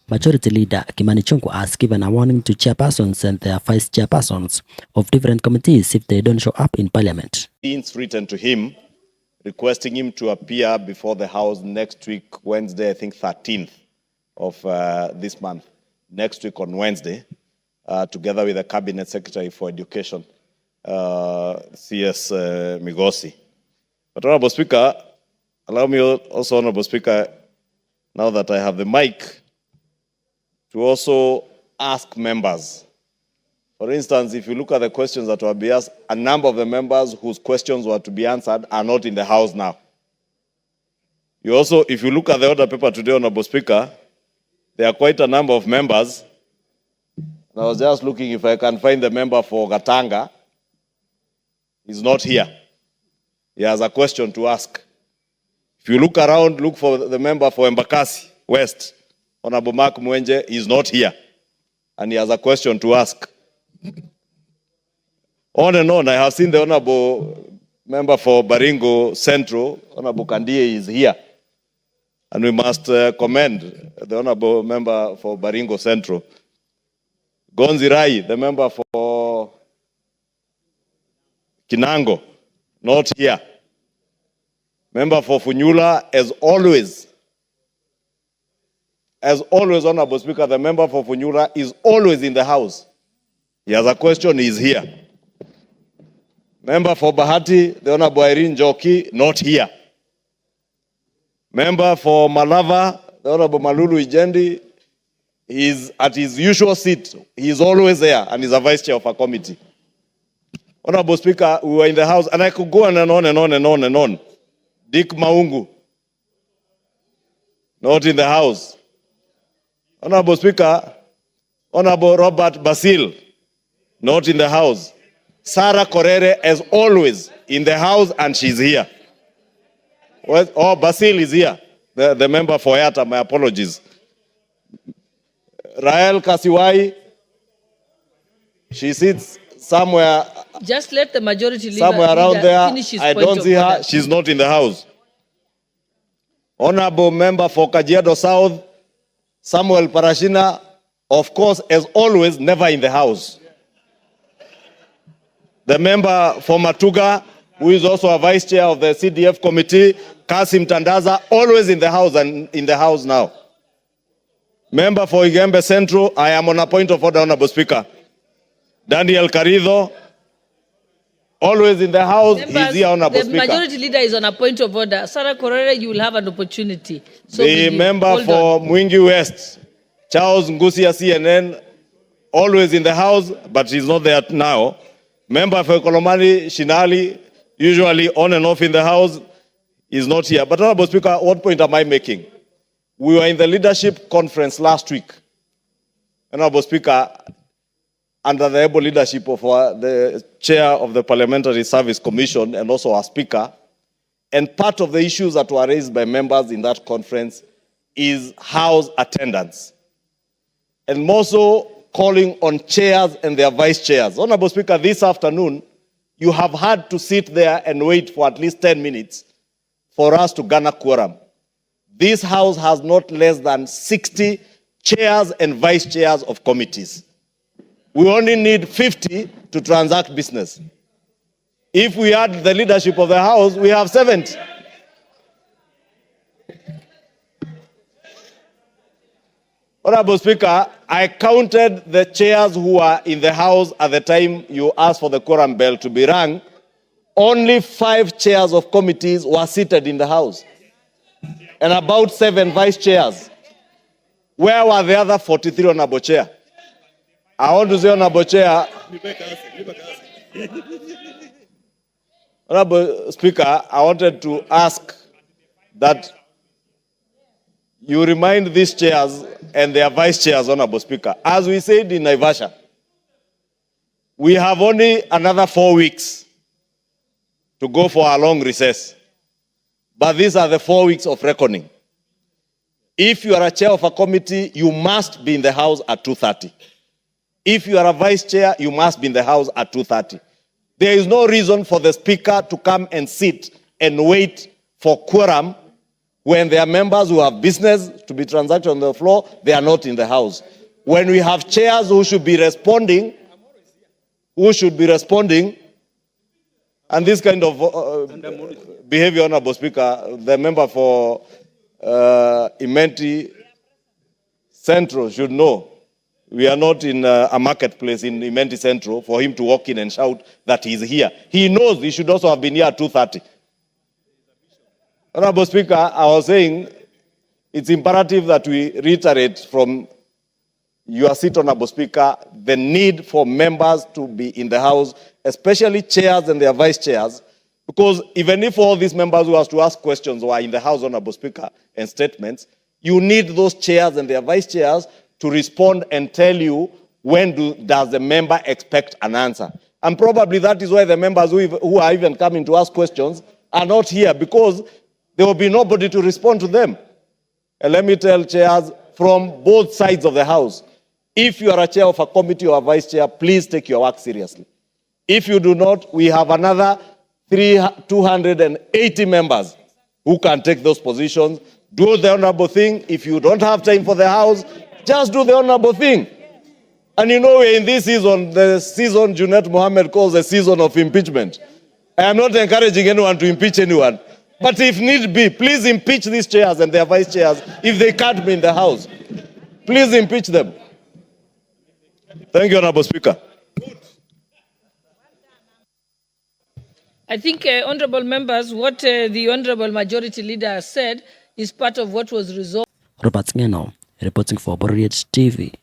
Majority Leader Kimani Ichungwah has given a warning to chairpersons and their vice chairpersons of different committees if they don't show up in Parliament. It's written to him, requesting him to appear before the House next week, Wednesday, I think 13th of this month, next week on Wednesday, together with the Cabinet Secretary for Education, CS Migosi. But Honorable Speaker, allow me also, Honorable Speaker, now that I have the mic, to also ask members. For instance, if you look at the questions that were being asked, a number of the members whose questions were to be answered are not in the House now. You also, if you look at the order paper today, Honorable Speaker, there are quite a number of members. And I was just looking if I can find the member for Gatanga. He's not here. He has a question to ask. If you look around, look for the member for Embakasi West. Honorable Mark Mwenje is not here. And he has a question to ask. On and on, I have seen the Honorable member for Baringo Central, Honorable Kandie, is here. And we must commend the Honorable member for Baringo Central. Gonzi Rai, the member for Kinango, not here. Member for Funyula, as always, Honorable Speaker, the member for Funyula is always in the House. He has a question, he is here. Member for Bahati, the Honorable Irene Joki, not here. Member for Malava, the Honorable Malulu Ijendi, he is at his usual seat. He is always there and is a vice chair of a committee. Honorable Speaker, we were in the House, and I could go on and on and on and on and on. Dick Maungu, not in the House. Honorable Speaker, Honorable Robert Basil, not in the House. Sarah Korere, as always, in the House, and she's here. Oh, Basil is here, the member for Yata, my apologies. Rael Kasiwai, she sits somewhere. Just let the majority leader somewhere around there. finish his I point don't of see her. order. She's not in the House. Honorable member for Kajiado South, Samuel Parashina, of course, as always, never in the House. The member for Matuga, who is also a vice chair of the CDF committee, Kasim Tandaza, always in the House and in the House now. Member for Igembe Central, I am on a point of order, Honorable Speaker. Daniel Carido, always in the House. Members, he's here, Honorable Speaker. The majority leader is on a point of order. Sarah Korere, you will have an opportunity. So the member for Mwingi West, Charles Ngusia CNN, always in the House, but she's not there now. Member for Kolomani Shinali, usually on and off in the House, is not here. But Honorable Speaker, what point am I making? We were in the leadership conference last week. Honorable Speaker, under the able leadership of the chair of the Parliamentary Service Commission and also our speaker, and part of the issues that were raised by members in that conference is House attendance. And more so, calling on chairs and their vice chairs. Honorable Speaker, this afternoon, you have had to sit there and wait for at least 10 minutes for us to garner quorum. This House has not less than 60 chairs and vice chairs of committees. We only need 50 to transact business. If we add the leadership of the House, we have 70. Honorable Speaker, I counted the chairs who were in the House at the time you asked for the quorum bell to be rung. Only 5 chairs of committees were seated in the House, and about 7 vice chairs. Where were the other 43, Honorable Chair? I want to say, Honorable Chair, Honorable Speaker, I wanted to ask that you remind these chairs and their vice chairs, Honorable Speaker. As we said in Naivasha, we have only another 4 weeks to go for a long recess. But these are the 4 weeks of reckoning. If you are a chair of a committee, you must be in the House at 2:30. If you are a vice chair, you must be in the House at 2:30. There is no reason for the Speaker to come and sit and wait for quorum When there are members who have business to be transacted on the floor, they are not in the house. When we have chairs who should be responding, and this kind of behavior, Honorable Speaker, the member for Imenti Central should know. We are not in a marketplace in Imenti Central for him to walk in and shout that he's here. He knows he should also have been here at 2:30. Honorable Speaker, I was saying it's imperative that we reiterate from your seat, Honorable Speaker, the need for members to be in the House, especially chairs and their vice chairs, because even if all these members who have to ask questions were in the House, Honorable Speaker, and statements, you need those chairs and their vice chairs to respond and tell you does the member expect an answer. And probably that is why the members who are even coming to ask questions are not here, because there will be nobody to respond to them. And let me tell chairs from both sides of the House, if you are a chair of a committee or a vice chair, please take your work seriously. If you do not, we have another 280 members who can take those positions. Do the honorable thing. If you don't have time for the House, just do the honorable thing. And you know, we're in this season, the season Junet Mohammed calls the season of impeachment. I am not encouraging anyone to impeach anyone. But if need be, please impeach these chairs and their vice chairs if they can't be in the House. Please impeach them. Thank you, Honorable Speaker. I think, honorable members, what the honorable majority leader said is part of what was resolved. Robert Ngeno, reporting for Bororiet TV.